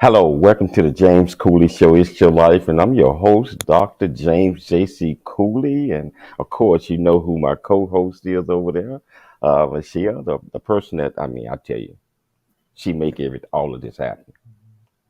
Hello, welcome to the James Cooley Show. It's your life, and I'm your host, Dr. James J.C. Cooley. And of course, you know who my co-host is over there, Michelle, the person that I tell you, she make all of this happen,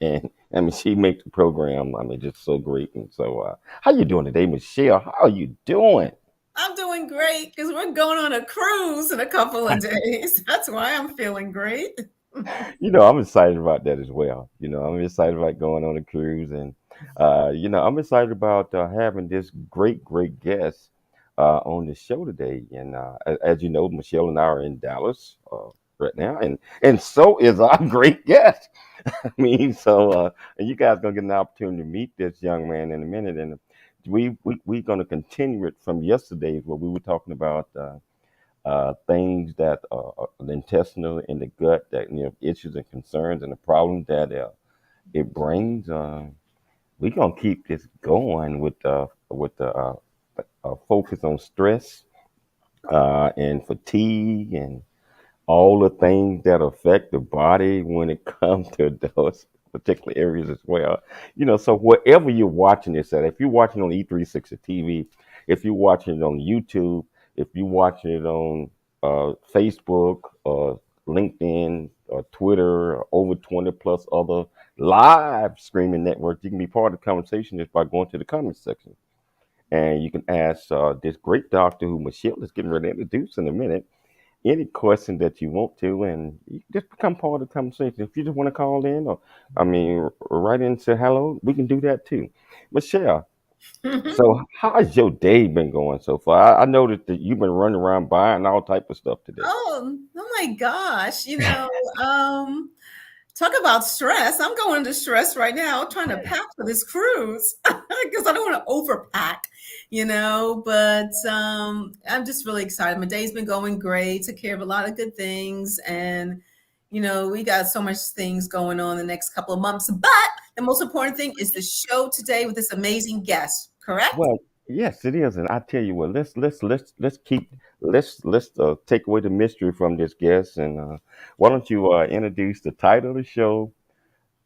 and she make the program. Just so great. And so, how you doing today, Michelle? How are you doing? I'm doing great because we're going on a cruise in a couple of days. That's why I'm feeling great. I'm excited about that as well. I'm excited about going on a cruise, and I'm excited about having this great guest on the show today. And as you know, Michelle and I are in Dallas right now, and so is our great guest. And you guys gonna get an opportunity to meet this young man in a minute, and we're gonna continue it from yesterday where we were talking about. Things that are the intestinal in the gut, that issues and concerns and the problems that it brings. We're gonna keep this going with the focus on stress and fatigue and all the things that affect the body when it comes to those particular areas as well. So wherever you're watching this at, if you're watching on E360 TV, if you're watching it on YouTube, if you're watching it on Facebook or LinkedIn or Twitter or over 20 plus other live streaming networks, you can be part of the conversation just by going to the comments section. And you can ask this great doctor who Michelle is getting ready to introduce in a minute any question that you want to, and you just become part of the conversation. If you just want to call in or, write in and say hello, we can do that too. Michelle, so how's your day been going so far? I noticed that you've been running around buying all type of stuff today. Oh my gosh. Talk about stress. I'm going into stress right now, trying to pack for this cruise because I don't want to overpack, But I'm just really excited. My day's been going great. Took care of a lot of good things, and we got so much things going on the next couple of months. But the most important thing is the show today with this amazing guest. Correct? Well, yes, it is, and I tell you what, let's take away the mystery from this guest, and why don't you introduce the title of the show,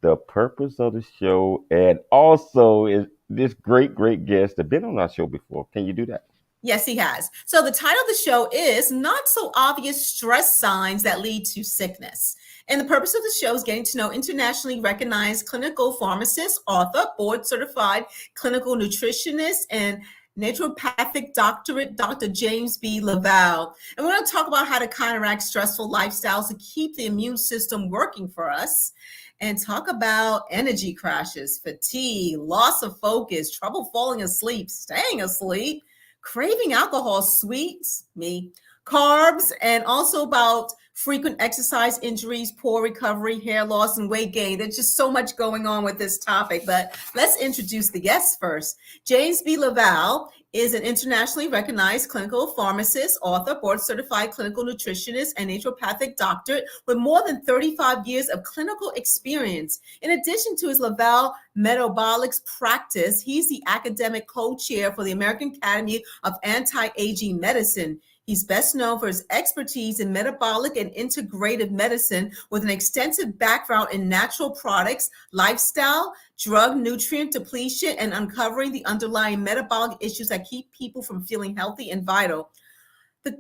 the purpose of the show, and also is this great guest that been on our show before. Can you do that? Yes, he has. So the title of the show is Not So Obvious Stress Signs That Lead to Sickness. And the purpose of the show is getting to know internationally recognized clinical pharmacist, author, board certified clinical nutritionist, and naturopathic doctorate, Dr. James B. Laval. And we're going to talk about how to counteract stressful lifestyles to keep the immune system working for us, and talk about energy crashes, fatigue, loss of focus, trouble falling asleep, staying asleep, craving alcohol, sweets, me, carbs, and also about frequent exercise injuries, poor recovery, hair loss, and weight gain. There's just so much going on with this topic, but let's introduce the guests first. James B. Laval is an internationally recognized clinical pharmacist, author, board certified clinical nutritionist, and naturopathic doctorate with more than 35 years of clinical experience. In addition to his Laval metabolics practice, he's the academic co-chair for the American Academy of Anti-Aging Medicine. He's best known for his expertise in metabolic and integrative medicine with an extensive background in natural products, lifestyle, drug nutrient depletion, and uncovering the underlying metabolic issues that keep people from feeling healthy and vital.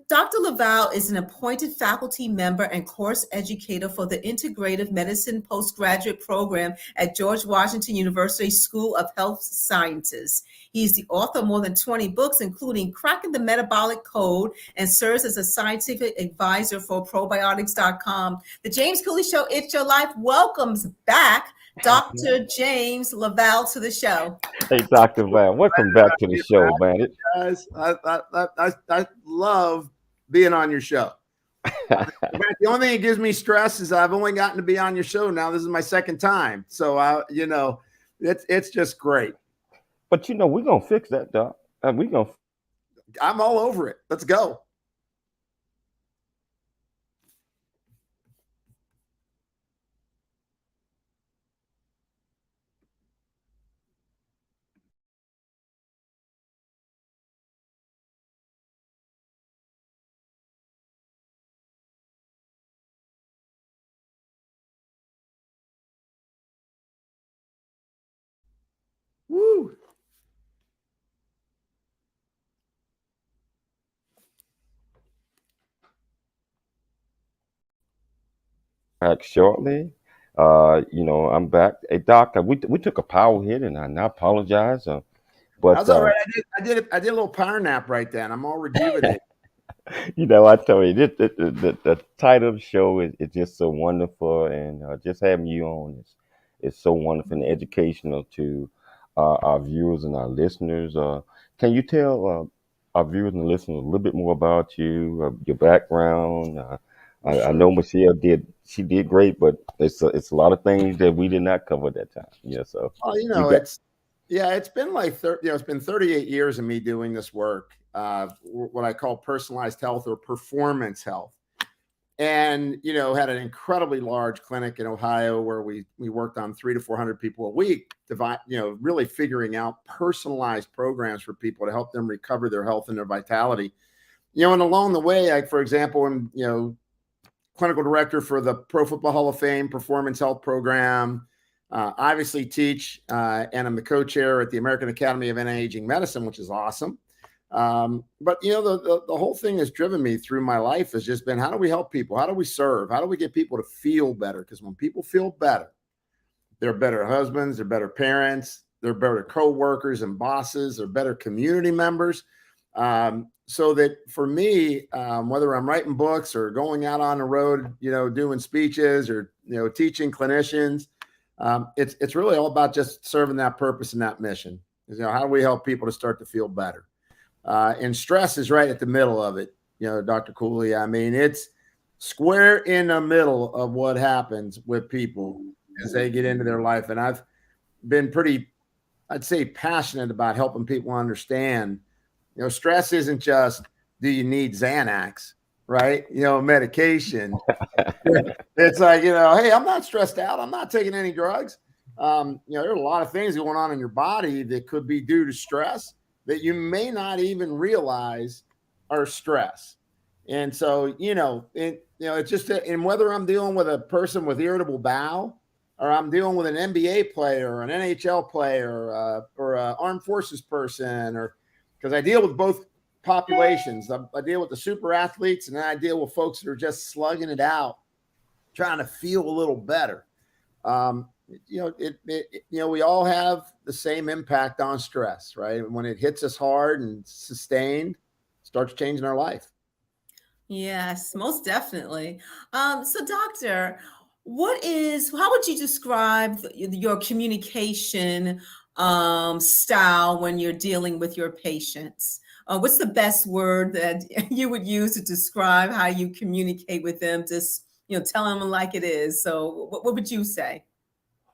Dr. Laval is an appointed faculty member and course educator for the Integrative Medicine Postgraduate Program at George Washington University School of Health Sciences. He is the author of more than 20 books, including Cracking the Metabolic Code, and serves as a scientific advisor for probiotics.com. The James Cooley Show, It's Your Life, welcomes back Dr. James Laval to the show. Hey, Doctor Van, welcome back to the show, man. Guys, I love being on your show. In fact, the only thing that gives me stress is I've only gotten to be on your show now. This is my second time, so it's just great. But we're gonna fix that, Doc. We gonna. I'm all over it. Let's go. Woo! Back shortly. I'm back. Hey, Doc, we took a power hit, and I apologize. But That's all right. I did a little power nap right then. I'm all rejuvenated. I tell you, the title of the show is just so wonderful, and just having you on is so wonderful and educational to our viewers and our listeners. Can you tell our viewers and listeners a little bit more about you, your background? I Sure. know Michelle did great, but it's a lot of things that we did not cover at that time. Yeah, so Oh, you got. it's been like it's been 38 years of me doing this work, what I call personalized health or performance health. And had an incredibly large clinic in Ohio where we worked on 300 to 400 people a week, really figuring out personalized programs for people to help them recover their health and their vitality. And along the way, like for example, I'm clinical director for the Pro Football Hall of Fame Performance Health Program. Obviously teach, and I'm the co-chair at the American Academy of Anti-Aging Medicine, which is awesome. But the whole thing that's driven me through my life has just been, how do we help people? How do we serve? How do we get people to feel better? Because when people feel better, they're better husbands, they're better parents, they're better co-workers and bosses, they're better community members. So that for me, whether I'm writing books or going out on the road, doing speeches or, teaching clinicians, it's really all about just serving that purpose and that mission. How do we help people to start to feel better? And stress is right at the middle of it, Dr. Cooley. I mean, square in the middle of what happens with people as they get into their life. And I've been pretty, I'd say, passionate about helping people understand, stress isn't just, do you need Xanax, right? Medication. It's like, hey, I'm not stressed out. I'm not taking any drugs. There are a lot of things going on in your body that could be due to stress that you may not even realize are stress. And so, it's just, and whether I'm dealing with a person with irritable bowel, or I'm dealing with an NBA player, or an NHL player, or an armed forces person, or because I deal with both populations. I deal with the super athletes, and then I deal with folks that are just slugging it out, trying to feel a little better. We all have the same impact on stress, right? When it hits us hard and sustained, it starts changing our life. Yes, most definitely. So, doctor, how would you describe your communication style when you're dealing with your patients? What's the best word that you would use to describe how you communicate with them? Just, tell them like it is. So what would you say?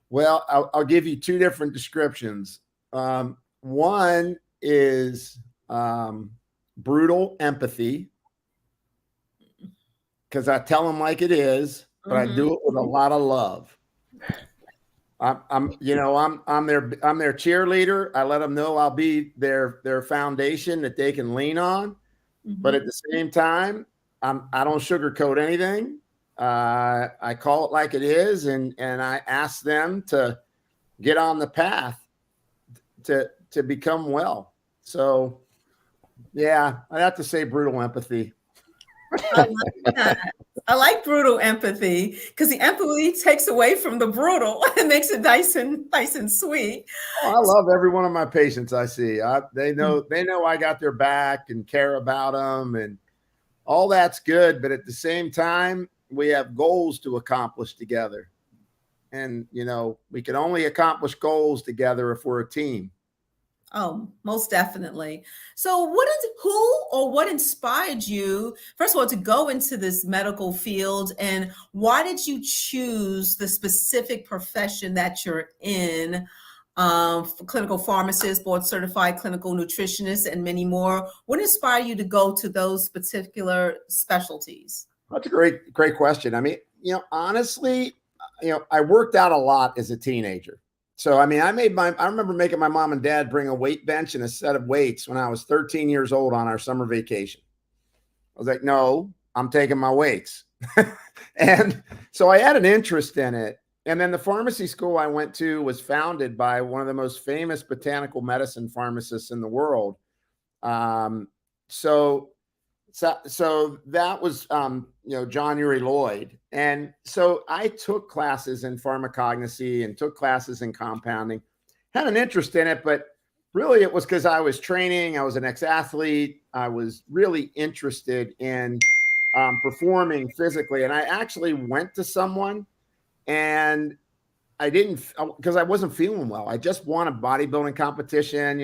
Well, I'll give you two different descriptions. One is brutal empathy, because I tell them like it is, but I do it with a lot of love. I'm their cheerleader. I let them know I'll be their foundation that they can lean on. But at the same time, I don't sugarcoat anything. I call it like it is, and I ask them to get on the path to become well. So, yeah, I'd have to say brutal empathy. I like that. I like brutal empathy, because the empathy takes away from the brutal and makes it nice and sweet. Oh, I love every one of my patients I see. They know I got their back and care about them, and all that's good. But at the same time, we have goals to accomplish together. And, we can only accomplish goals together if we're a team. Oh, most definitely. So who or what inspired you, first of all, to go into this medical field, and why did you choose the specific profession that you're in? For clinical pharmacist, board certified clinical nutritionist, and many more. What inspired you to go to those particular specialties? That's a great question. I mean, honestly, I worked out a lot as a teenager. So, I mean, I remember making my mom and dad bring a weight bench and a set of weights when I was 13 years old on our summer vacation. I was like, no, I'm taking my weights. And so I had an interest in it. And then the pharmacy school I went to was founded by one of the most famous botanical medicine pharmacists in the world. So that was, John Uri Lloyd. And so I took classes in pharmacognosy and took classes in compounding, had an interest in it, but really it was because I was training. I was an ex-athlete. I was really interested in performing physically. And I actually went to someone, and I didn't, because I wasn't feeling well. I just won a bodybuilding competition,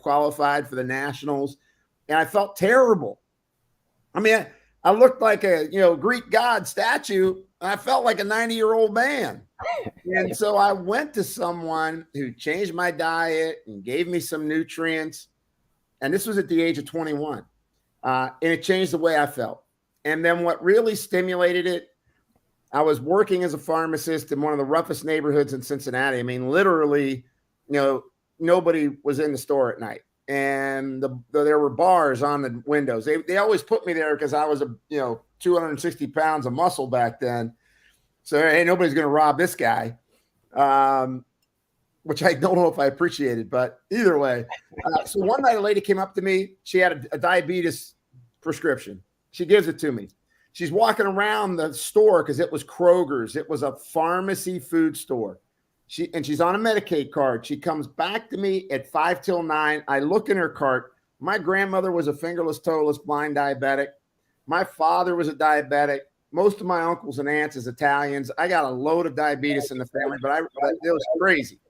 qualified for the nationals, and I felt terrible. I mean, I looked like a, Greek god statue. I felt like a 90-year-old man. And so I went to someone who changed my diet and gave me some nutrients. And this was at the age of 21. And it changed the way I felt. And then what really stimulated it, I was working as a pharmacist in one of the roughest neighborhoods in Cincinnati. I mean, literally, nobody was in the store at night. And there were bars on the windows. They always put me there because I was 260 pounds of muscle back then. So, hey, nobody's going to rob this guy, which I don't know if I appreciated, but either way. So one night a lady came up to me. She had a diabetes prescription. She gives it to me. She's walking around the store because it was Kroger's. It was a pharmacy food store. She's on a Medicaid card. She comes back to me at 5 till 9. I look in her cart. My grandmother was a fingerless, toeless, blind diabetic. My father was a diabetic. Most of my uncles and aunts is Italians. I got a load of diabetes in the family, but it was crazy.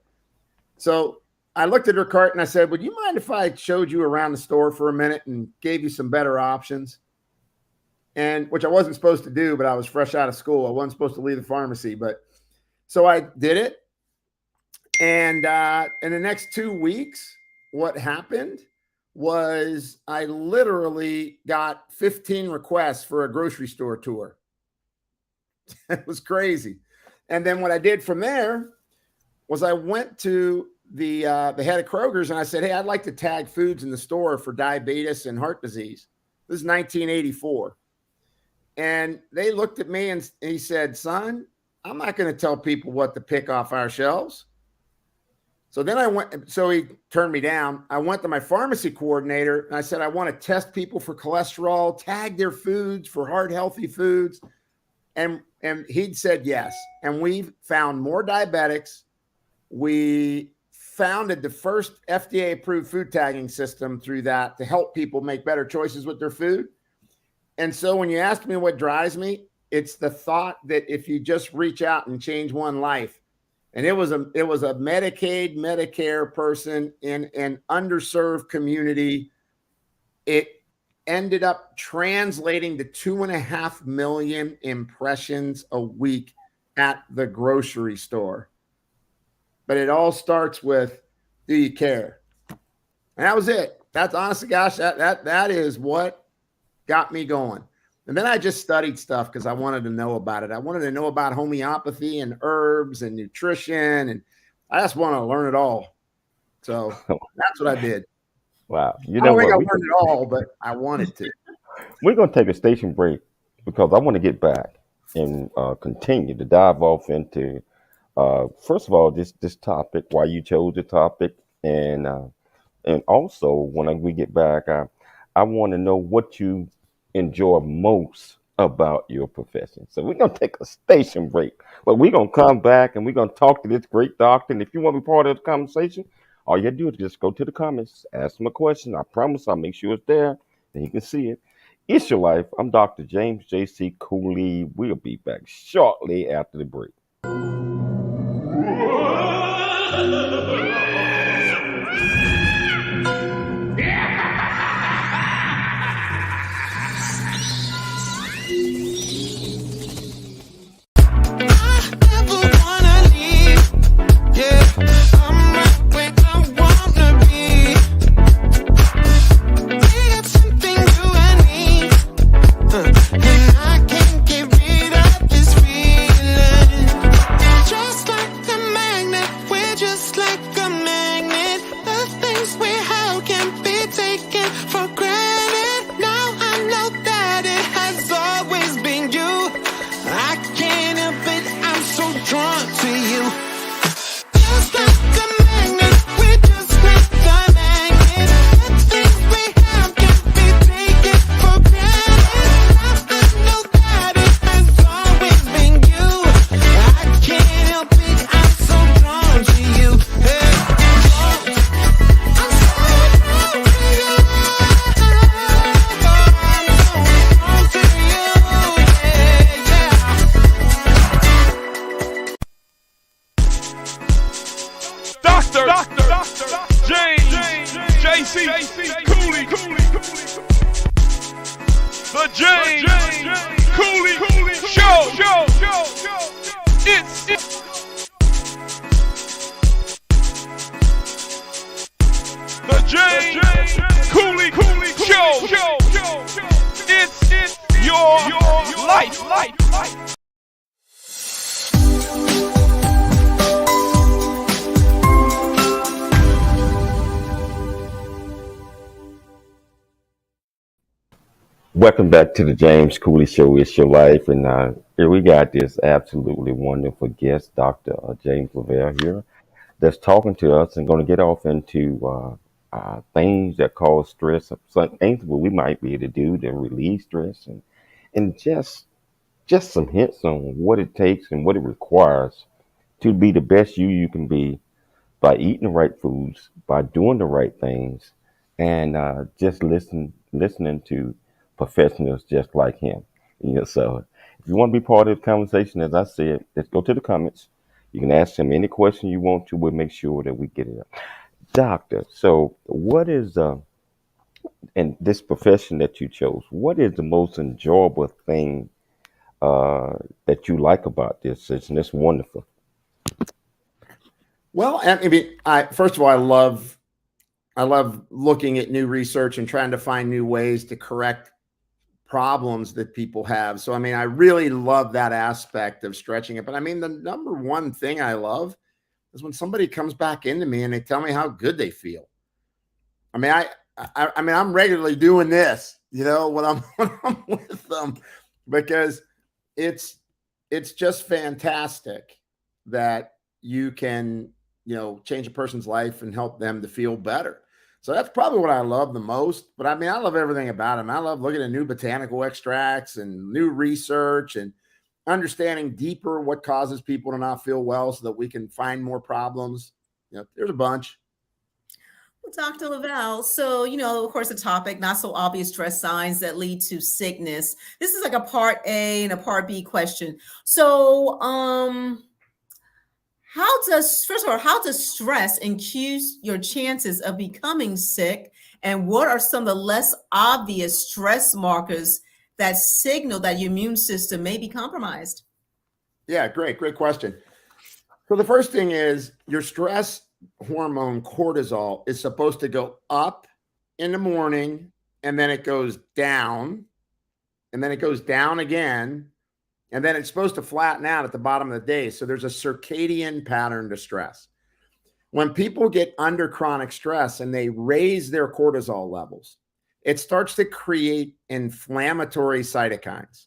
So I looked at her cart and I said, would you mind if I showed you around the store for a minute and gave you some better options? and which I wasn't supposed to do, but I was fresh out of school. I wasn't supposed to leave the pharmacy, but so I did it. And in the next 2 weeks, what happened was I literally got 15 requests for a grocery store tour. It was crazy. And then what I did from there was I went to the head of Kroger's and I said, "Hey, I'd like to tag foods in the store for diabetes and heart disease." This is 1984. And they looked at me and he said, "Son, I'm not going to tell people what to pick off our shelves." So then so he turned me down. I went to my pharmacy coordinator and I said, "I want to test people for cholesterol, tag their foods for heart healthy foods." And he'd said yes. And we've found more diabetics. We founded the first FDA approved food tagging system through that to help people make better choices with their food. And so when you ask me what drives me, it's the thought that if you just reach out and change one life, and it was a Medicaid, Medicare person in an underserved community, it ended up translating to 2.5 million impressions a week at the grocery store. But it all starts with, do you care? And that was it. That's honestly, gosh, that is what got me going. And then I just studied stuff because I wanted to know about it. I wanted to know about homeopathy and herbs and nutrition, and I just want to learn it all. So that's what I did. Wow. You I know don't think what? I learned it all, but I wanted to. We're going to take a station break because I want to get back and continue to dive off into, first of all, this topic, why you chose the topic, and also when we get back, I want to know what you enjoy most about your profession. So we're gonna take a station break, but we're gonna come back and we're gonna talk to this great doctor. And if you want to be part of the conversation, all you gotta do is just go to the comments, ask him a question. I promise I'll make sure it's there and you can see it. It's your life. I'm Dr. James J.C. Cooley. We'll be back shortly after the break. Welcome back to the James Cooley Show. It's your life, and here we got this absolutely wonderful guest, Dr. James Lavelle here, that's talking to us and going to get off into things that cause stress, some things that we might be able to do to relieve stress, and just some hints on what it takes and what it requires to be the best you can be by eating the right foods, by doing the right things, and just listening to professionals just like him. So if you want to be part of the conversation, as I said, let's go to the comments. You can ask him any question you want to. We'll make sure that we get it up. Doctor, so what in this profession that you chose, what is the most enjoyable thing uh, that you like about this? Isn't this wonderful? Well, I mean, first of all, I love looking at new research and trying to find new ways to correct problems that people have. So, I mean, I really love that aspect of stretching it. But I mean, the number one thing I love is when somebody comes back into me and they tell me how good they feel. I mean, I mean, I'm regularly doing this, when I'm when I'm with them, because it's it's just fantastic that you can, change a person's life and help them to feel better. So that's probably what I love the most. But I mean, I love everything about them. I love looking at new botanical extracts and new research and understanding deeper what causes people to not feel well so that we can find more problems. There's a bunch. Well, Dr. Lavelle, so, of course, the topic, not so obvious stress signs that lead to sickness. This is like a part A and a part B question. So, first of all, how does stress increase your chances of becoming sick? And what are some of the less obvious stress markers that signal that your immune system may be compromised? Yeah, great question. So the first thing is your stress hormone cortisol is supposed to go up in the morning, and then it goes down, and then it goes down again, and then it's supposed to flatten out at the bottom of the day. So there's a circadian pattern to stress. When people get under chronic stress and they raise their cortisol levels, it starts to create inflammatory cytokines.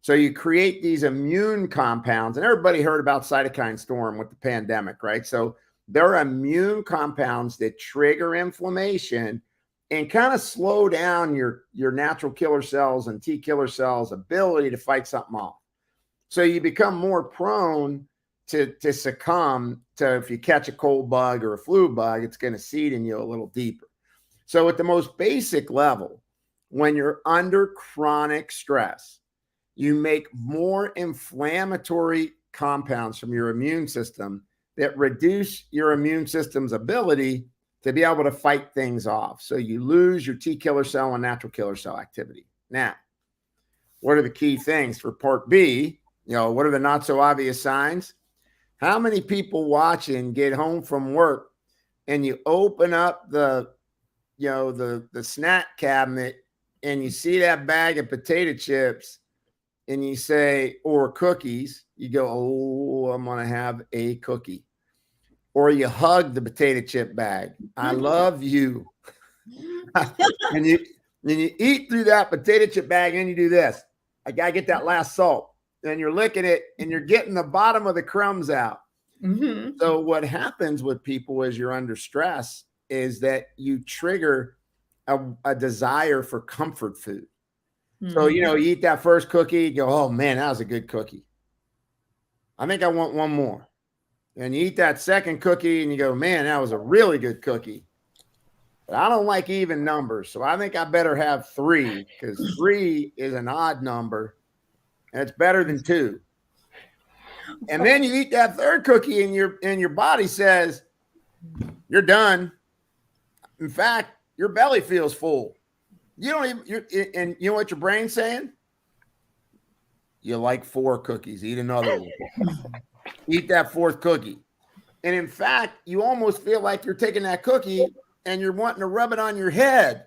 So you create these immune compounds, and everybody heard about cytokine storm with the pandemic, right? So there are immune compounds that trigger inflammation and kind of slow down your natural killer cells and T killer cells' ability to fight something off. So you become more prone to succumb to, if you catch a cold bug or a flu bug, it's going to seed in you a little deeper. So at the most basic level, when you're under chronic stress, you make more inflammatory compounds from your immune system that reduce your immune system's ability to be able to fight things off. So you lose your T killer cell and natural killer cell activity. Now, what are the key things for part B? What are the not so obvious signs? How many people watching get home from work and you open up the snack cabinet and you see that bag of potato chips and you say, or cookies, you go, oh, I'm going to have a cookie. Or you hug the potato chip bag. I love you. and you eat through that potato chip bag and you do this. I got to get that last salt. And you're licking it and you're getting the bottom of the crumbs out. Mm-hmm. So what happens with people as you're under stress is that you trigger a desire for comfort food. So, you eat that first cookie, you go, oh man, that was a good cookie. I think I want one more. And you eat that second cookie and you go, man, that was a really good cookie. But I don't like even numbers. So I think I better have 3, because 3 is an odd number and it's better than 2. And then you eat that third cookie and your body says, you're done. In fact, your belly feels full. And you know what your brain's saying? You like 4 cookies, eat another one. Eat that 4th cookie. And in fact, you almost feel like you're taking that cookie and you're wanting to rub it on your head,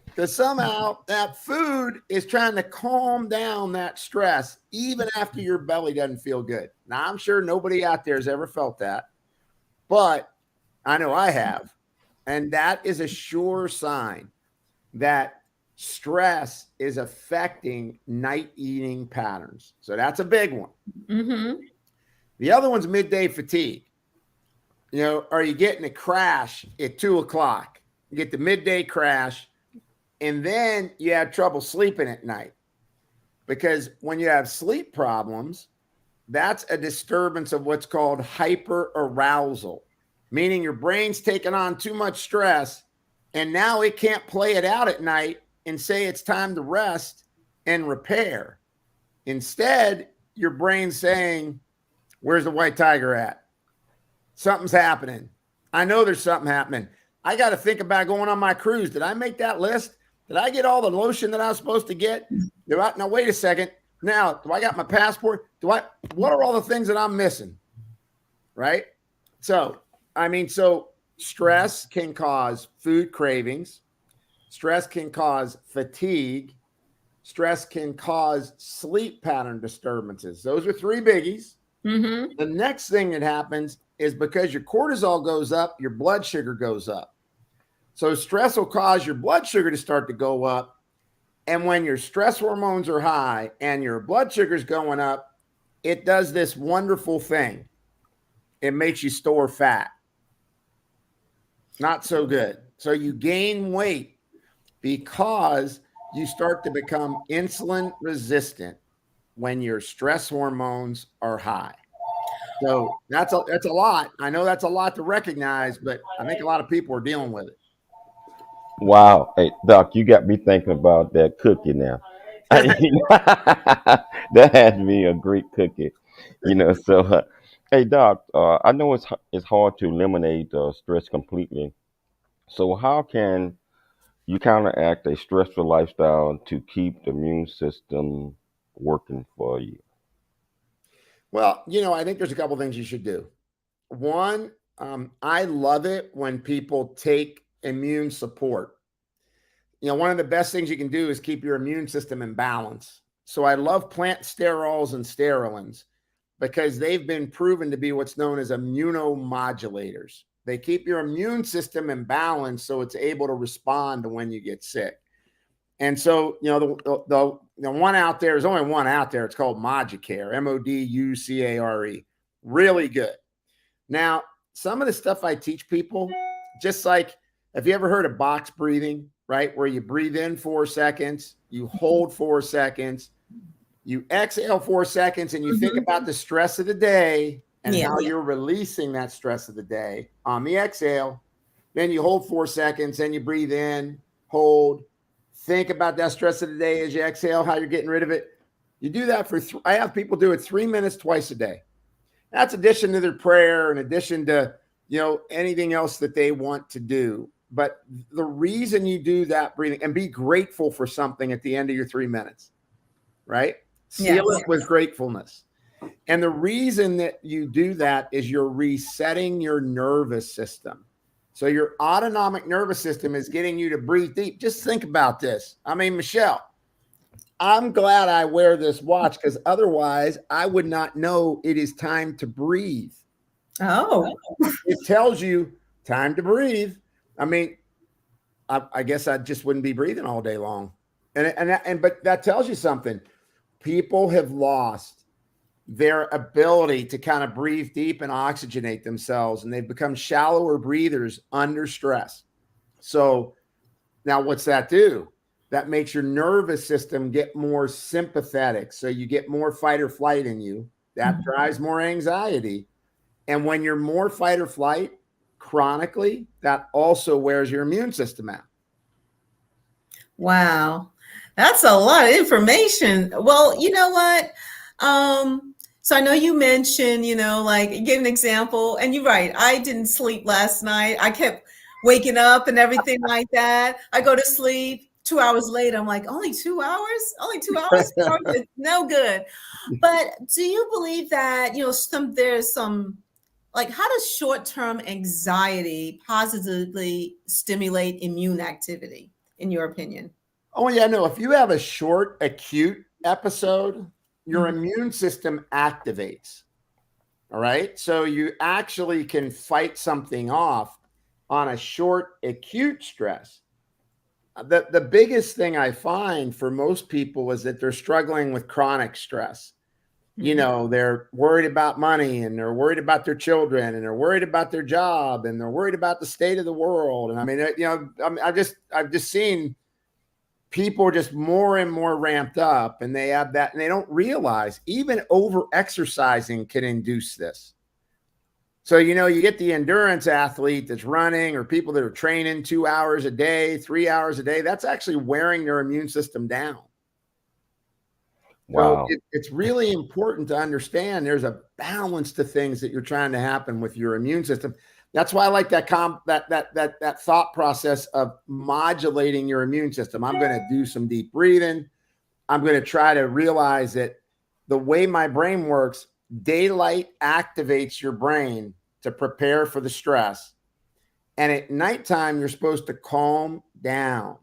because somehow that food is trying to calm down that stress, even after your belly doesn't feel good. Now, I'm sure nobody out there has ever felt that, but I know I have. And that is a sure sign that stress is affecting night eating patterns. So that's a big one. Mm-hmm. The other one's midday fatigue. Are you getting a crash at 2:00? You get the midday crash, and then you have trouble sleeping at night. Because when you have sleep problems, that's a disturbance of what's called hyperarousal, meaning your brain's taking on too much stress, and now it can't play it out at night and say it's time to rest and repair. Instead, your brain's saying, where's the white tiger at? Something's happening. I know there's something happening. I got to think about going on my cruise. Did I make that list? Did I get all the lotion that I was supposed to get? Now, wait a second. Now, do I got my passport? What are all the things that I'm missing? Right? So, so stress can cause food cravings. Stress can cause fatigue. Stress can cause sleep pattern disturbances. Those are three biggies. Mm-hmm. The next thing that happens is because your cortisol goes up, your blood sugar goes up. So stress will cause your blood sugar to start to go up. And when your stress hormones are high and your blood sugar is going up, it does this wonderful thing. It makes you store fat. Not so good. So you gain weight because you start to become insulin resistant when your stress hormones are high. So that's a lot. I know that's a lot to recognize, but I think a lot of people are dealing with it. Wow. Hey, Doc, you got me thinking about that cookie now. That had to be a great cookie. So, hey, Doc, I know it's hard to eliminate stress completely. So, how can you counteract a stressful lifestyle to keep the immune system working for you? Well, I think there's a couple things you should do. One, I love it when people take immune support. One of the best things you can do is keep your immune system in balance. So I love plant sterols and sterolins because they've been proven to be what's known as immunomodulators. They keep your immune system in balance so it's able to respond to when you get sick. And so, the one out there, there's only one out there. It's called Moducare, Moducare. Really good. Now, some of the stuff I teach people, just like, have you ever heard of box breathing, right? Where you breathe in 4 seconds, you hold 4 seconds, you exhale 4 seconds, and you think about the stress of the day and how you're releasing that stress of the day on the exhale. Then you hold 4 seconds and you breathe in, hold, think about that stress of the day as you exhale, how you're getting rid of it. You do that for, I have people do it 3 minutes twice a day. That's addition to their prayer, in addition to, anything else that they want to do. But the reason you do that breathing, and be grateful for something at the end of your 3 minutes, right? Seal it with gratefulness. And the reason that you do that is you're resetting your nervous system. So your autonomic nervous system is getting you to breathe deep. Just think about this. Michelle, I'm glad I wear this watch because otherwise I would not know it is time to breathe. Oh. It tells you time to breathe. I guess I just wouldn't be breathing all day long. But that tells you something. People have lost their ability to kind of breathe deep and oxygenate themselves, and they've become shallower breathers under stress. So now what's that do? That makes your nervous system get more sympathetic. So you get more fight or flight in you. That drives more anxiety. And when you're more fight or flight chronically, that also wears your immune system out. Wow. That's a lot of information. Well, you know what? So I know you mentioned, like give an example, and you're right. I didn't sleep last night. I kept waking up and everything like that. I go to sleep 2 hours later. I'm like, only 2 hours? Only 2 hours? No good. But do you believe that, there's some, like, how does short-term anxiety positively stimulate immune activity, in your opinion? Oh, yeah, no. If you have a short acute episode, your immune system activates. All right. So you actually can fight something off on a short acute stress. The biggest thing I find for most people is that they're struggling with chronic stress. They're worried about money, and they're worried about their children, and they're worried about their job, and they're worried about the state of the world. And I've just seen people are just more and more ramped up, and they have that, and they don't realize even over exercising can induce this. So, you get the endurance athlete that's running, or people that are training 2 hours a day, 3 hours a day. That's actually wearing their immune system down. Wow. So it's really important to understand there's a balance to things that you're trying to happen with your immune system. That's why I like that thought process of modulating your immune system. I'm going to do some deep breathing. I'm going to try to realize that the way my brain works, daylight activates your brain to prepare for the stress. And at nighttime, you're supposed to calm down.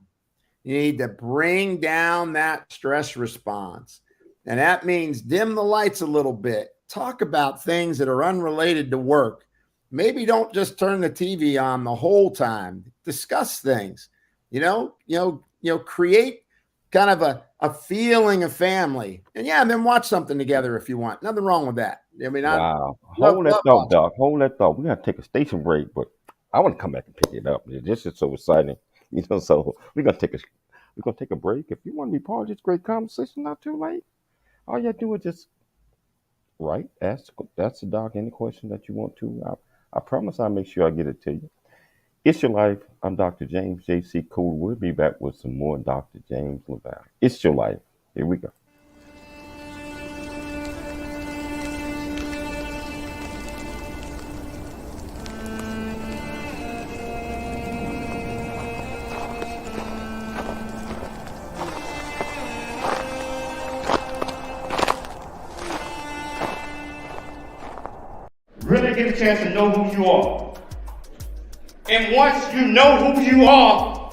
You need to bring down that stress response. And that means dim the lights a little bit. Talk about things that are unrelated to work. Maybe don't just turn the TV on the whole time. Discuss things, create kind of a feeling of family. And yeah, and then watch something together if you want. Nothing wrong with that. I mean, I Wow. love Hold that thought, watching. Doc. Hold that thought. We gotta take a station break, but I want to come back and pick it up. This is so exciting. So we're gonna take a break. If you want to be part of this great conversation, not too late. All you have to do is just ask the doc any question that you want to. I promise I'll make sure I get it to you. It's your life. I'm Dr. James J.C. Cole. We'll be back with some more Dr. James LaValle. It's your life. Here we go. Really get a chance to know who you are. And once you know who you are,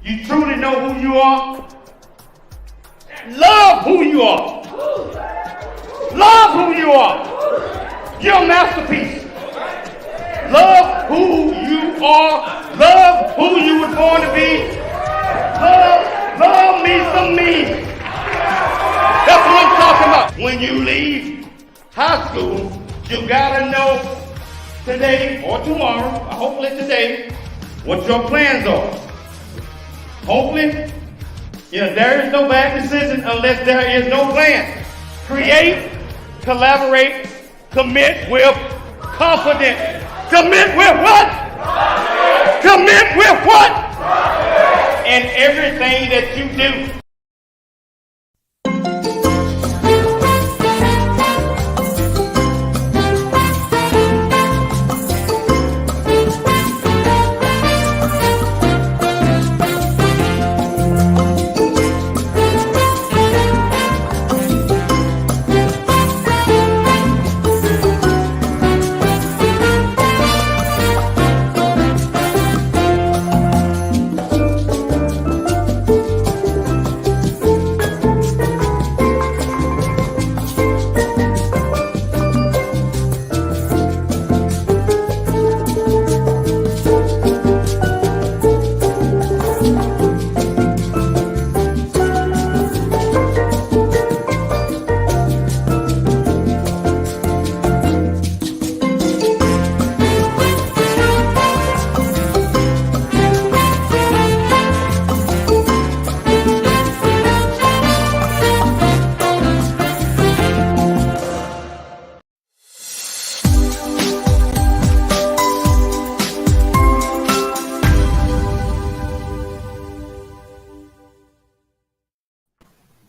you truly know who you are, love who you are. Love who you are. You're a masterpiece. Love who you are. Love who you were born to be. Love me some me. That's what I'm talking about. When you leave high school, you gotta know today or tomorrow, hopefully today, what your plans are. Hopefully, there is no bad decision unless there is no plan. Create, collaborate, commit with confidence. Commit with what? Commit with what? In everything that you do.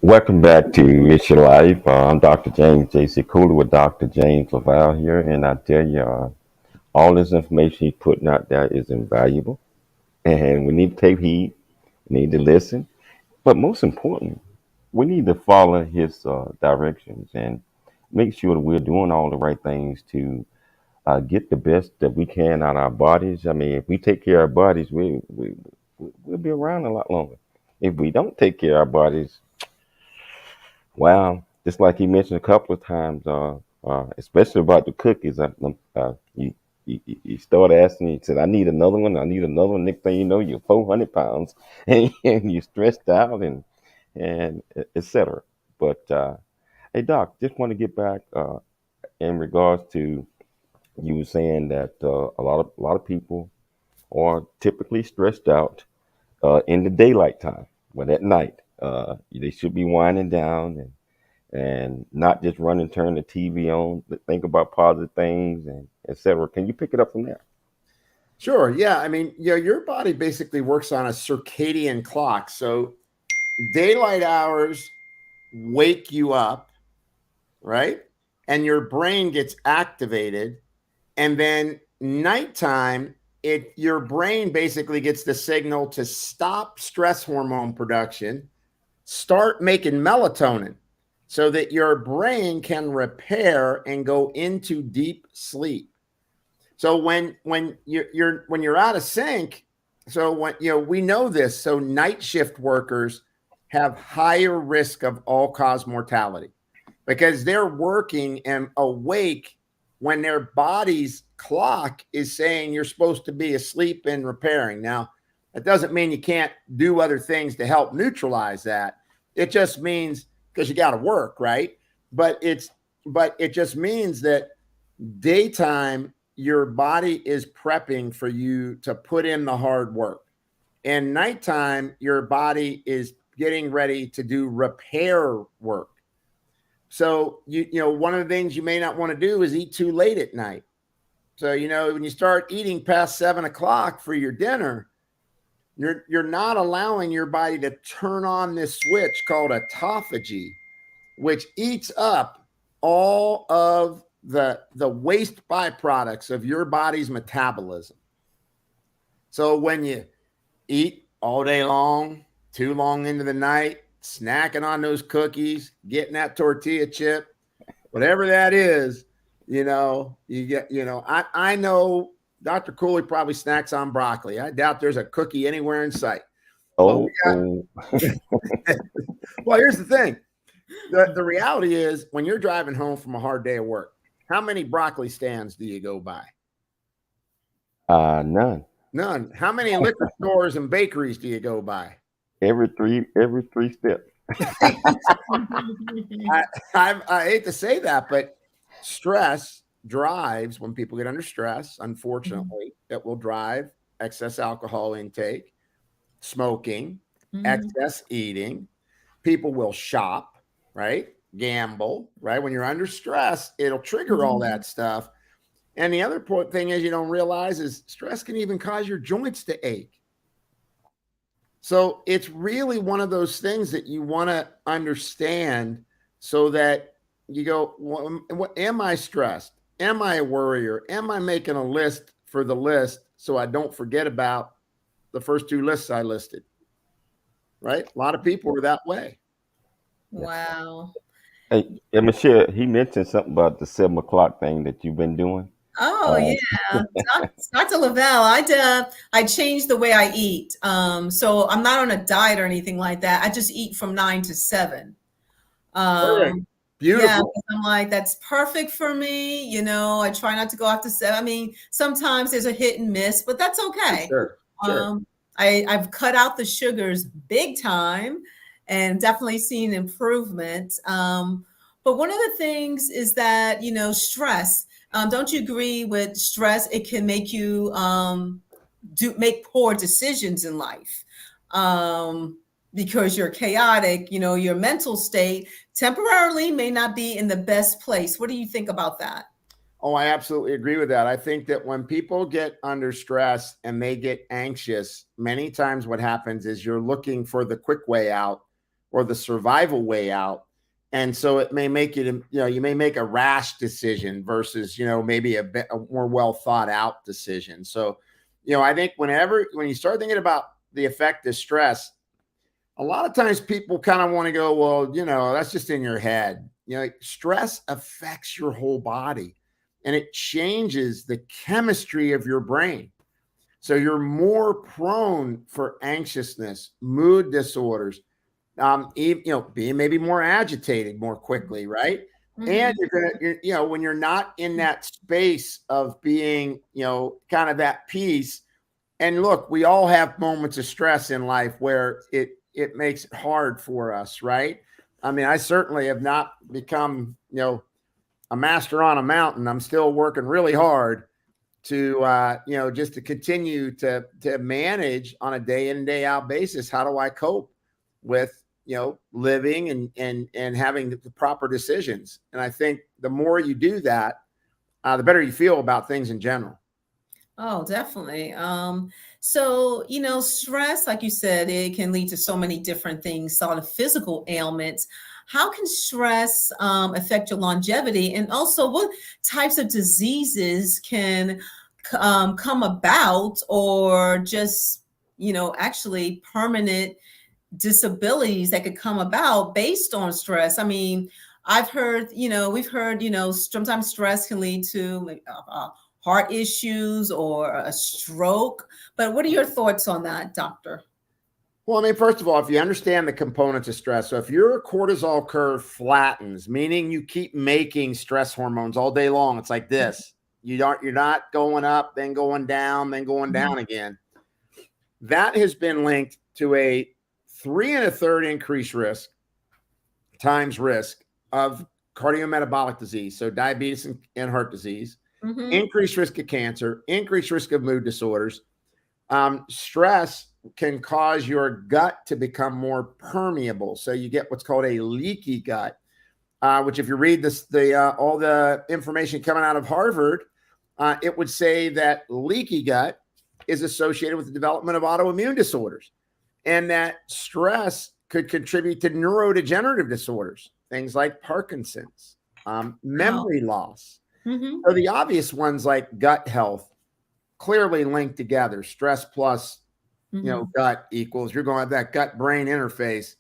Welcome back to It's Your Life. I'm Dr. James J.C. Cooler with Dr. James LaValle here, and I tell you, all this information he's putting out there is invaluable, and we need to take heed, we need to listen, but most important, we need to follow his directions and make sure that we're doing all the right things to get the best that we can out of our bodies. I mean, if we take care of our bodies, we'll be around a lot longer. If we don't take care of our bodies, wow, just like he mentioned a couple of times, especially about the cookies. You start asking, he said, I need another one. I need another one. Next thing you know, you're 400 pounds and you're stressed out and et cetera. But hey, Doc, just want to get back in regards to you were saying that a lot of people are typically stressed out in the daylight time, but at night they should be winding down and not just run and turn the TV on, but think about positive things and et cetera. Can you pick it up from there? Sure. Yeah. I mean, your body basically works on a circadian clock. So daylight hours wake you up, right? And your brain gets activated And then nighttime, your brain basically gets the signal to stop stress hormone production, start making melatonin so that your brain can repair and go into deep sleep. So when you're out of sync, so when we know this, so night shift workers have higher risk of all cause mortality because they're working and awake when their body's clock is saying you're supposed to be asleep and repairing. Now, that doesn't mean you can't do other things to help neutralize that. It just means because you got to work, right? But it just means that daytime, your body is prepping for you to put in the hard work. And nighttime, your body is getting ready to do repair work. So, one of the things you may not want to do is eat too late at night. So, when you start eating past 7 o'clock for your dinner, you're not allowing your body to turn on this switch called autophagy, which eats up all of the waste byproducts of your body's metabolism. So when you eat all day long, too long into the night, snacking on those cookies, getting that tortilla chip, whatever that is, you get, I know Dr. Cooley probably snacks on broccoli. I doubt there's a cookie anywhere in sight. Oh, Well, here's the thing. The reality is when you're driving home from a hard day of work, how many broccoli stands do you go by? none. None. How many liquor stores and bakeries do you go by? Every three steps. I hate to say that, but stress drives, when people get under stress, unfortunately, it will drive excess alcohol intake, smoking, excess eating. People will shop, right? Gamble, right? When you're under stress, it'll trigger all that stuff. And the other thing is you don't realize is stress can even cause your joints to ache. So it's really one of those things that you want to understand so that you go, well, am I stressed? Am I a worrier? Am I making a list for the list so I don't forget about the first two lists I listed? Right? A lot of people are that way. Wow. Hey, Michelle, he mentioned something about the 7 o'clock thing that you've been doing. Oh yeah, Dr. Lavelle, I changed the way I eat. So I'm not on a diet or anything like that. I just eat from 9 to 7. Beautiful. Yeah, I'm like, that's perfect for me. I try not to go after 7. I mean, sometimes there's a hit and miss, but that's okay. Sure. I've cut out the sugars big time and definitely seen improvement. But one of the things is that, stress. Don't you agree with stress? It can make you make poor decisions in life because you're chaotic. Your mental state temporarily may not be in the best place. What do you think about that? Oh, I absolutely agree with that. I think that when people get under stress and they get anxious, many times what happens is you're looking for the quick way out or the survival way out. And so it may make you may make a rash decision versus, maybe a more well thought out decision. So, I think when you start thinking about the effect of stress, a lot of times people kind of want to go, well, that's just in your head. Stress affects your whole body and it changes the chemistry of your brain. So you're more prone for anxiousness, mood disorders, being maybe more agitated more quickly, right? And when you're not in that space of being, kind of at peace. And look, we all have moments of stress in life where it makes it hard for us, right? I mean, I certainly have not become, a master on a mountain. I'm still working really hard to, just to continue to manage on a day in and day out basis. How do I cope with, living and having the proper decisions? And I think the more you do that, the better you feel about things in general. Oh, definitely. So, stress, like you said, it can lead to so many different things, sort of physical ailments. how can stress affect your longevity? And also, what types of diseases can come about, or just, actually permanent disabilities that could come about based on stress? I mean, I've heard, we've heard, sometimes stress can lead to like, heart issues or a stroke. But what are your thoughts on that, doctor? Well, I mean, first of all, if you understand the components of stress, so if your cortisol curve flattens, meaning you keep making stress hormones all day long, it's like this. You're not going up, then going down, then going down again. That has been linked to a 3 1/3 increased risk times risk of cardiometabolic disease, so diabetes and heart disease, increased risk of cancer, increased risk of mood disorders. Stress can cause your gut to become more permeable, so you get what's called a leaky gut, which, if you read all the information coming out of Harvard, it would say that leaky gut is associated with the development of autoimmune disorders, and that stress could contribute to neurodegenerative disorders, things like Parkinson's, memory loss. So the obvious ones like gut health clearly linked together. Stress plus, gut equals, you're going to have that gut-brain interface.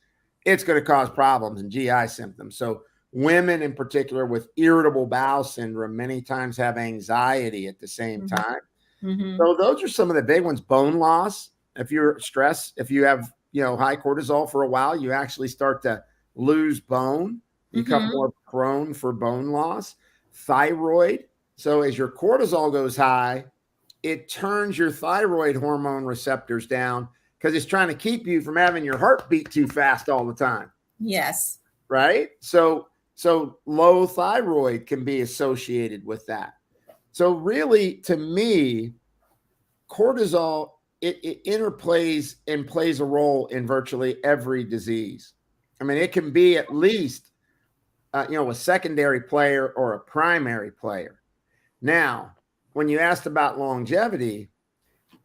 It's going to cause problems and GI symptoms. So women in particular with irritable bowel syndrome many times have anxiety at the same time. So those are some of the big ones. Bone loss. If you're stressed, if you have, high cortisol for a while, you actually start to lose bone, become more prone for bone loss. Thyroid. So as your cortisol goes high, it turns your thyroid hormone receptors down because it's trying to keep you from having your heart beat too fast all the time. Yes. Right? So low thyroid can be associated with that. So really, to me, cortisol, it interplays and plays a role in virtually every disease. I mean, it can be at least, a secondary player or a primary player. Now, when you asked about longevity,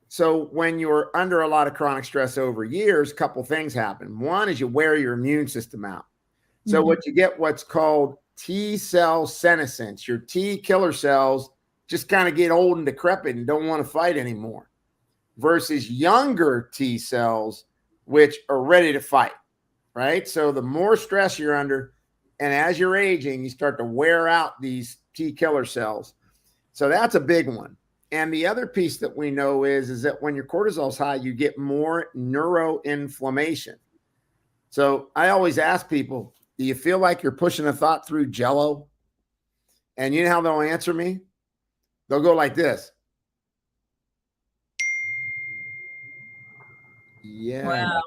so when you're under a lot of chronic stress over years, a couple things happen. One is you wear your immune system out. So what you get, what's called T cell senescence. Your T killer cells just kind of get old and decrepit and don't want to fight anymore, versus younger T cells, which are ready to fight, right? So the more stress you're under, and as you're aging, you start to wear out these T killer cells. So that's a big one. And the other piece that we know is that when your cortisol's high, you get more neuroinflammation. So I always ask people, do you feel like you're pushing a thought through Jell-O? And you know how they'll answer me? They'll go like this. Yeah. Wow.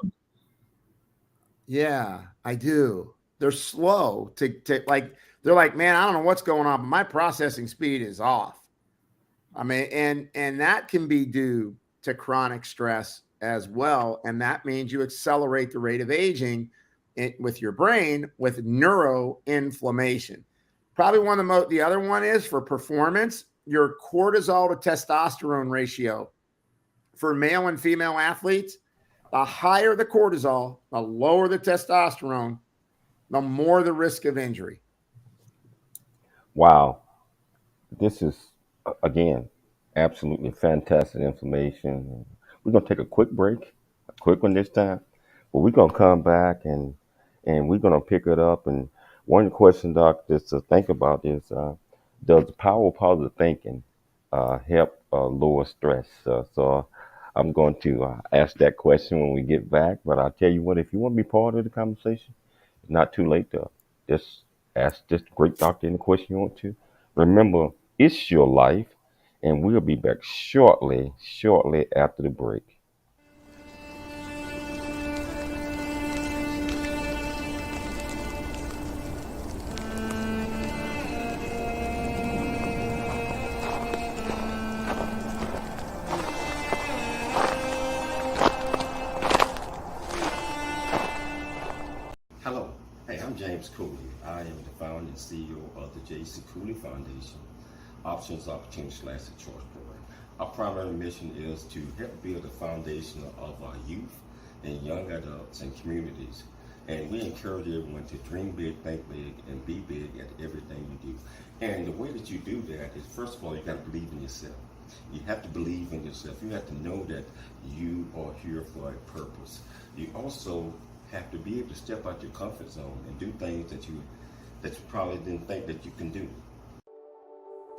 Yeah, I do. They're slow to like, they're like, man, I don't know what's going on, but my processing speed is off. I mean, and that can be due to chronic stress as well. And that means you accelerate the rate of aging with your brain with neuroinflammation. Probably one of the other one is for performance, your cortisol to testosterone ratio for male and female athletes. The higher the cortisol, the lower the testosterone, the more the risk of injury. Wow. This is, again, absolutely fantastic information. We're going to take a quick break, a quick one this time, but we're going to come back and we're going to pick it up. And one question, Doc, just to think about is, does the power of positive thinking help lower stress? So I'm going to ask that question when we get back. But I'll tell you what, if you want to be part of the conversation, it's not too late to just ask this great doctor any question you want to. Remember, it's your life, and we'll be back shortly after the break. Hello. Hey, I'm James Cooley. I am the founder and CEO of the J.C. Cooley Foundation, Options, Opportunities, / Choice Program. Our primary mission is to help build the foundation of our youth and young adults and communities And we encourage everyone to dream big, think big, and be big at everything you do. And the way that you do that is, first of all, you got to believe in yourself. You have to believe in yourself. You have to know that you are here for a purpose. You also have to be able to step out your comfort zone and do things that you probably didn't think that you can do.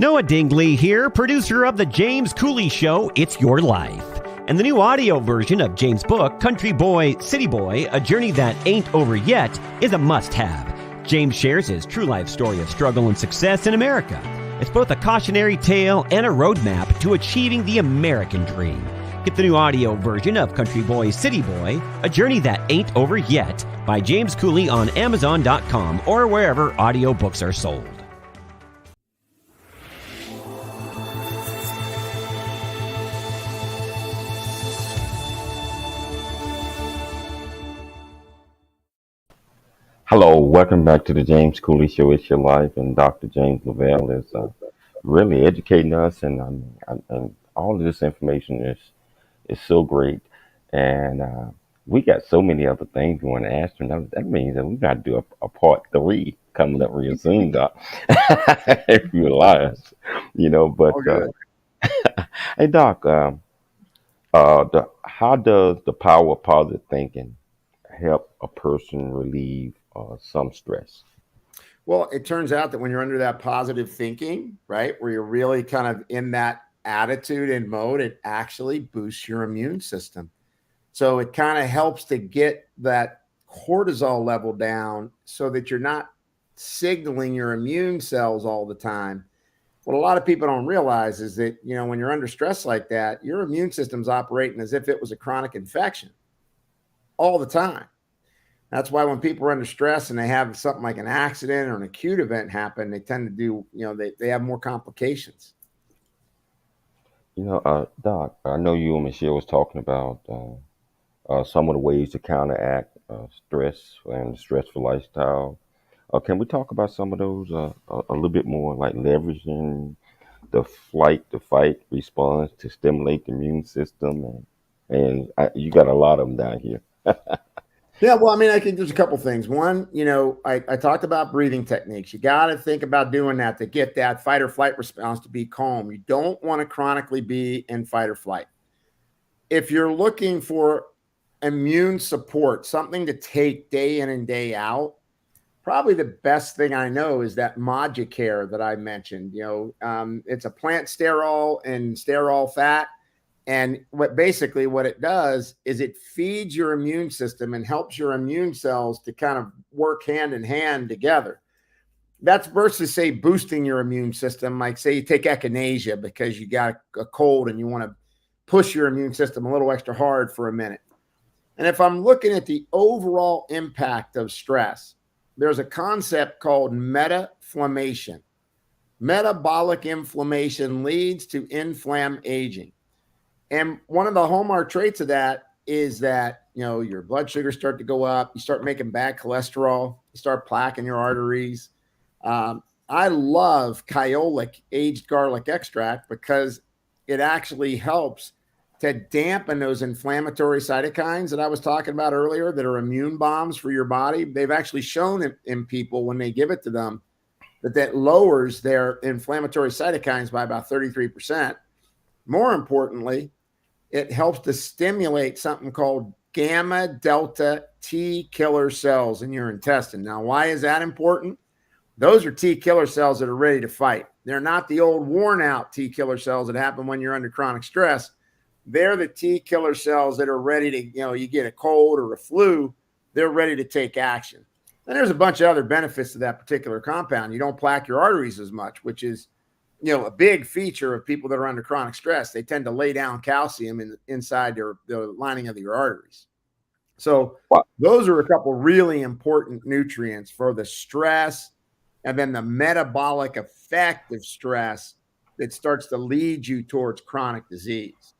Noah Dingley here, producer of The James Cooley Show, It's Your Life. And the new audio version of James' book, Country Boy, City Boy, A Journey That Ain't Over Yet, is a must-have. James shares his true life story of struggle and success in America. It's both a cautionary tale and a roadmap to achieving the American dream. Get the new audio version of Country Boy, City Boy, A Journey That Ain't Over Yet by James Cooley on Amazon.com or wherever audiobooks are sold. Hello, welcome back to the James Cooley Show. It's Your Life, and Dr. James Lavelle is really educating us, and all of this information is so great, and we got so many other things we want to ask him. That means that we got to do a part 3 coming up real soon, Doc. If you realize, But hey, Doc, how does the power of positive thinking help a person relieve some stress? Well, it turns out that when you're under that positive thinking, right, where you're really kind of in that attitude and mode, it actually boosts your immune system. So it kind of helps to get that cortisol level down so that you're not signaling your immune cells all the time. What a lot of people don't realize is that, when you're under stress like that, your immune system's operating as if it was a chronic infection all the time. That's why when people are under stress and they have something like an accident or an acute event happen, they tend to do, they have more complications. Doc, I know you and Michelle was talking about some of the ways to counteract stress and the stressful lifestyle. Can we talk about some of those a little bit more, like leveraging the flight to fight response to stimulate the immune system? And you got a lot of them down here. Yeah, well, I mean, I think there's a couple things. One, I talked about breathing techniques. You got to think about doing that to get that fight or flight response to be calm. You don't want to chronically be in fight or flight. If you're looking for immune support, something to take day in and day out, probably the best thing I know is that Moducare that I mentioned. It's a plant sterol and sterol fat. And what it does is it feeds your immune system and helps your immune cells to kind of work hand in hand together. That's versus, say, boosting your immune system. Like, say you take echinacea because you got a cold and you want to push your immune system a little extra hard for a minute. And if I'm looking at the overall impact of stress, there's a concept called metaflammation. Metabolic inflammation leads to inflamed aging. And one of the hallmark traits of that is that, your blood sugars start to go up. You start making bad cholesterol. You start plaquing your arteries. I love Kyolic aged garlic extract because it actually helps to dampen those inflammatory cytokines that I was talking about earlier that are immune bombs for your body. They've actually shown in people when they give it to them that lowers their inflammatory cytokines by about 33%. More importantly, it helps to stimulate something called gamma delta T killer cells in your intestine. Now, why is that important? Those are T killer cells that are ready to fight. They're not the old worn out T killer cells that happen when you're under chronic stress. They're the T killer cells that are ready to, you get a cold or a flu, they're ready to take action. And there's a bunch of other benefits to that particular compound. You don't plaque your arteries as much, which is, a big feature of people that are under chronic stress. They tend to lay down calcium inside the lining of your arteries. So those are a couple really important nutrients for the stress and then the metabolic effect of stress that starts to lead you towards chronic disease.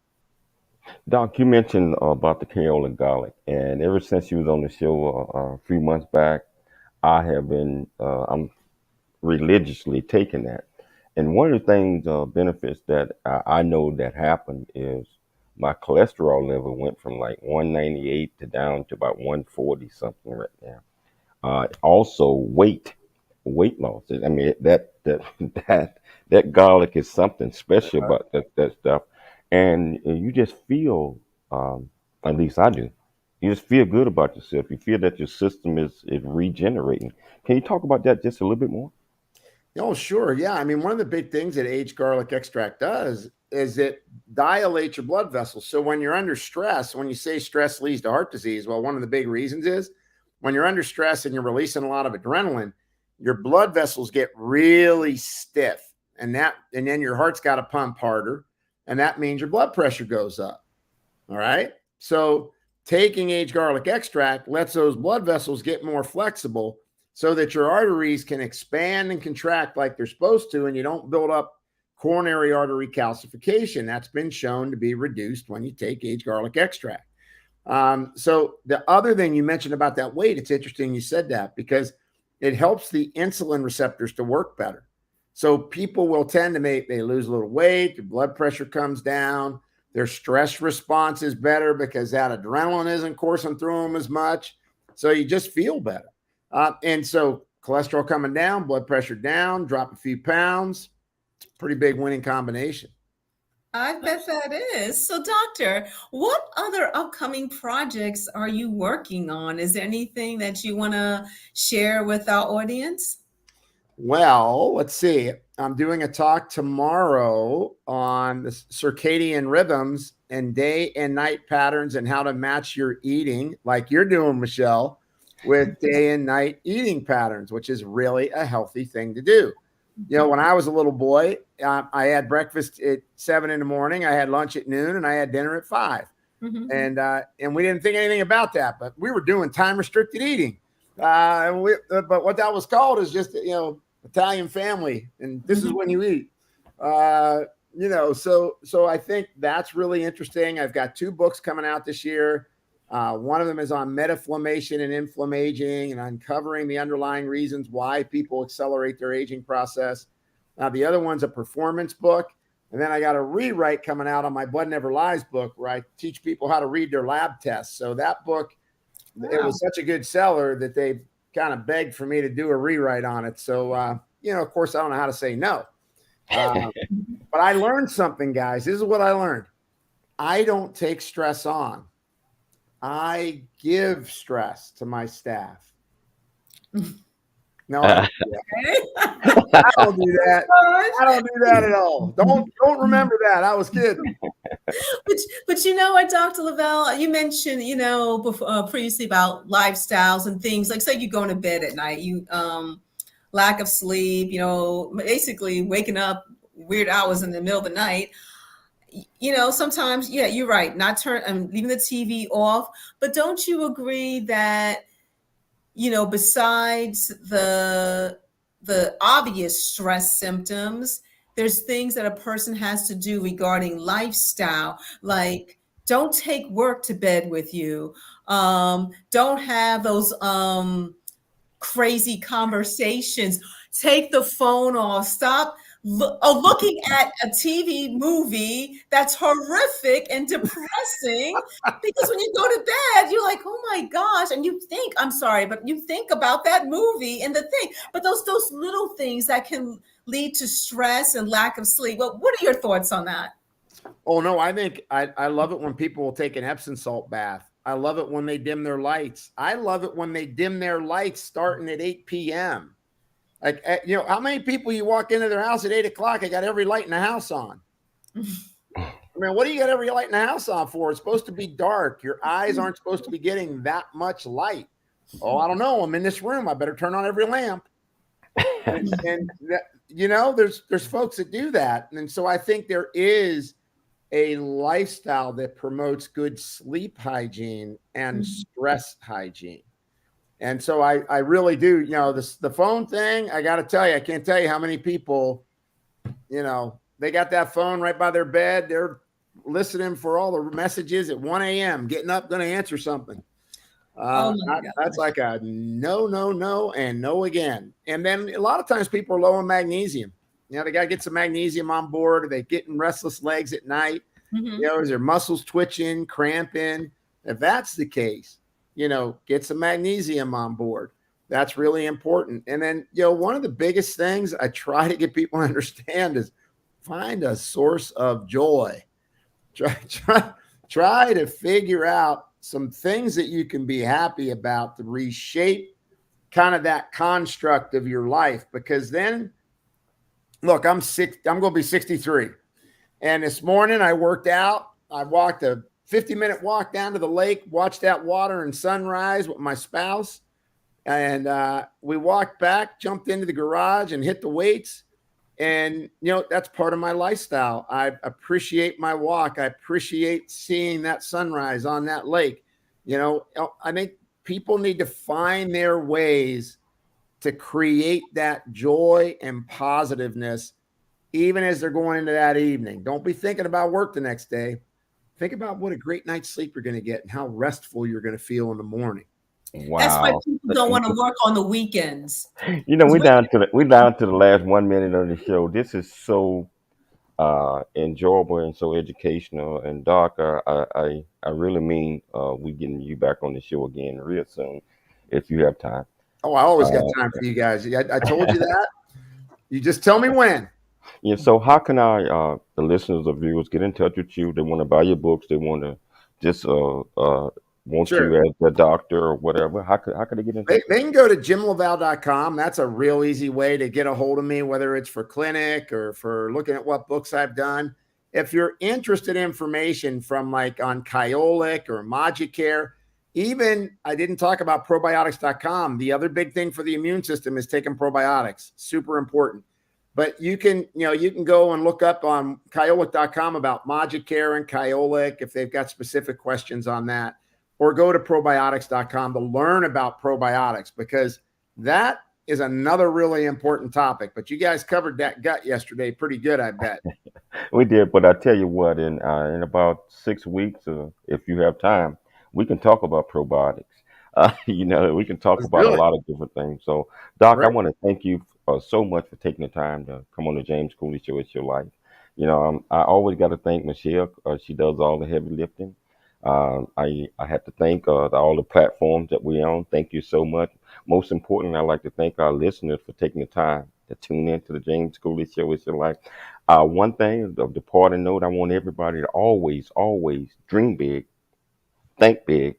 Doc, you mentioned about the Kaolin garlic, and ever since you was on the show a few months back, I have been I'm religiously taking that. And one of the things benefits that I know that happen is my cholesterol level went from like 198 to down to about 140 something right now. Also weight loss. I mean that garlic is something special about that stuff, and you just feel, at least I do. You just feel good about yourself. You feel that your system is regenerating. Can you talk about that just a little bit more? Oh, sure. Yeah. I mean, one of the big things that aged garlic extract does is it dilates your blood vessels. So when you're under stress, when you say stress leads to heart disease, well, one of the big reasons is when you're under stress and you're releasing a lot of adrenaline, your blood vessels get really stiff. And then your heart's got to pump harder. And that means your blood pressure goes up. All right. So taking aged garlic extract lets those blood vessels get more flexible so that your arteries can expand and contract like they're supposed to, and you don't build up coronary artery calcification. That's been shown to be reduced when you take aged garlic extract. So the other thing you mentioned about that weight, it's interesting you said that because it helps the insulin receptors to work better. So people will tend to they lose a little weight, their blood pressure comes down, their stress response is better because that adrenaline isn't coursing through them as much. So you just feel better. And so cholesterol coming down, blood pressure down, drop a few pounds. It's a pretty big winning combination. I bet that is. So, doctor, what other upcoming projects are you working on? Is there anything that you want to share with our audience? Well, let's see. I'm doing a talk tomorrow on the circadian rhythms and day and night patterns and how to match your eating, like you're doing, Michelle, with day and night eating patterns, which is really a healthy thing to do. You know, when I was a little boy, I had breakfast at 7 in the morning, I had lunch at noon, and I had dinner at 5. Mm-hmm. And we didn't think anything about that, but we were doing time restricted eating. But what that was called is just, Italian family, and this is when you eat. So I think that's really interesting. I've got 2 books coming out this year. One of them is on metaflammation and inflammaging and uncovering the underlying reasons why people accelerate their aging process. The other one's a performance book. And then I got a rewrite coming out on my Blood Never Lies book where I teach people how to read their lab tests. So that book, It was such a good seller that they kind of begged for me to do a rewrite on it. So, of course, I don't know how to say no. But I learned something, guys. This is what I learned. I don't take stress on. I give stress to my staff. No, I don't do that. I don't do that at all. Don't remember that. I was kidding. But you know what, Dr. Lavelle, you mentioned, before, previously about lifestyles and things like, say you're going to bed at night, you lack of sleep, basically waking up weird hours in the middle of the night. Sometimes, yeah, you're right, not leaving the TV off. But don't you agree that, besides the obvious stress symptoms, there's things that a person has to do regarding lifestyle, like don't take work to bed with you. Don't have those crazy conversations. Take the phone off. Stop looking at a TV movie that's horrific and depressing, because when you go to bed, you're like, oh my gosh, and you think, I'm sorry, but you think about that movie and the thing, but those little things that can lead to stress and lack of sleep. Well, what are your thoughts on that? Oh, no, I think I love it when people will take an Epsom salt bath. I love it when they dim their lights. I love it when they dim their lights starting at 8 p.m. Like, how many people you walk into their house at 8 o'clock? I got every light in the house on. I mean, what do you got every light in the house on for? It's supposed to be dark. Your eyes aren't supposed to be getting that much light. Oh, I don't know. I'm in this room. I better turn on every lamp. and there's folks that do that. And so I think there is a lifestyle that promotes good sleep hygiene and stress hygiene. And so I really do, the phone thing, I got to tell you, I can't tell you how many people, they got that phone right by their bed. They're listening for all the messages at 1 a.m., getting up, going to answer something. That's like a no, and no again. And then a lot of times people are low in magnesium. They got to get some magnesium on board, or they're getting restless legs at night. Mhm. Is there muscles twitching, cramping? If that's the case, get some magnesium on board. That's really important. And then, one of the biggest things I try to get people to understand is find a source of joy. Try to figure out some things that you can be happy about to reshape kind of that construct of your life. Because then, look, I'm going to be 63. And this morning I worked out. I walked a 50-minute walk down to the lake, watched that water and sunrise with my spouse. And we walked back, jumped into the garage and hit the weights. And, that's part of my lifestyle. I appreciate my walk. I appreciate seeing that sunrise on that lake. I think people need to find their ways to create that joy and positiveness, even as they're going into that evening. Don't be thinking about work the next day. Think about what a great night's sleep you're going to get and how restful you're going to feel in the morning. That's why Wow. people don't want to work on the weekends. We're down to the last 1 minute of the show. This is so enjoyable and so educational. And Doc, I really mean we getting you back on the show again real soon, if you have time. Oh, I always got time for you guys. I told you that. You just tell me when. Yeah. So how can the listeners or viewers get in touch with you? They want to buy your books. They want to just want Sure. you as a doctor or whatever. How could they get in touch? They can go to jimlaval.com. That's a real easy way to get a hold of me, whether it's for clinic or for looking at what books I've done. If you're interested in information from like on Kyolic or Magicare, even I didn't talk about probiotics.com. The other big thing for the immune system is taking probiotics. Super important. But you can go and look up on Kyolic.com about Magicare and Kyolic if they've got specific questions on that, or go to probiotics.com to learn about probiotics, because that is another really important topic. But you guys covered that gut yesterday pretty good, I bet. We did, but I tell you what, in about 6 weeks, if you have time, we can talk about probiotics. We can talk Let's about do a it. lot of different things. So, Doc, I Great. want to thank you so much for taking the time to come on the James Cooley Show. It's your life. I always got to thank Michelle. She does all the heavy lifting. I have to thank all the platforms that we own. Thank you so much. Most importantly, I'd like to thank our listeners for taking the time to tune in to the James Cooley Show. It's your life. One thing of the parting note, I want everybody to always, always dream big, think big,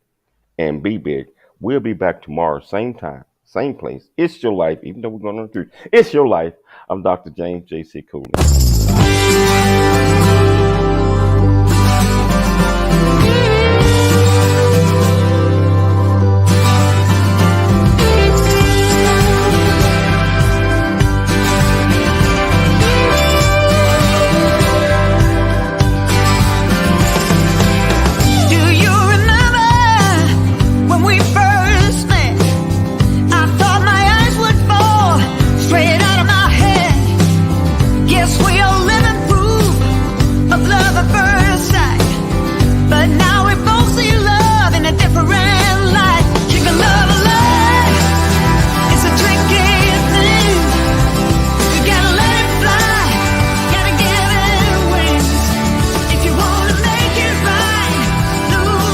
and be big. We'll be back tomorrow, same time, same place. It's your life, even though we're going on the truth. It's your life. I'm Dr. James J.C. Cooley.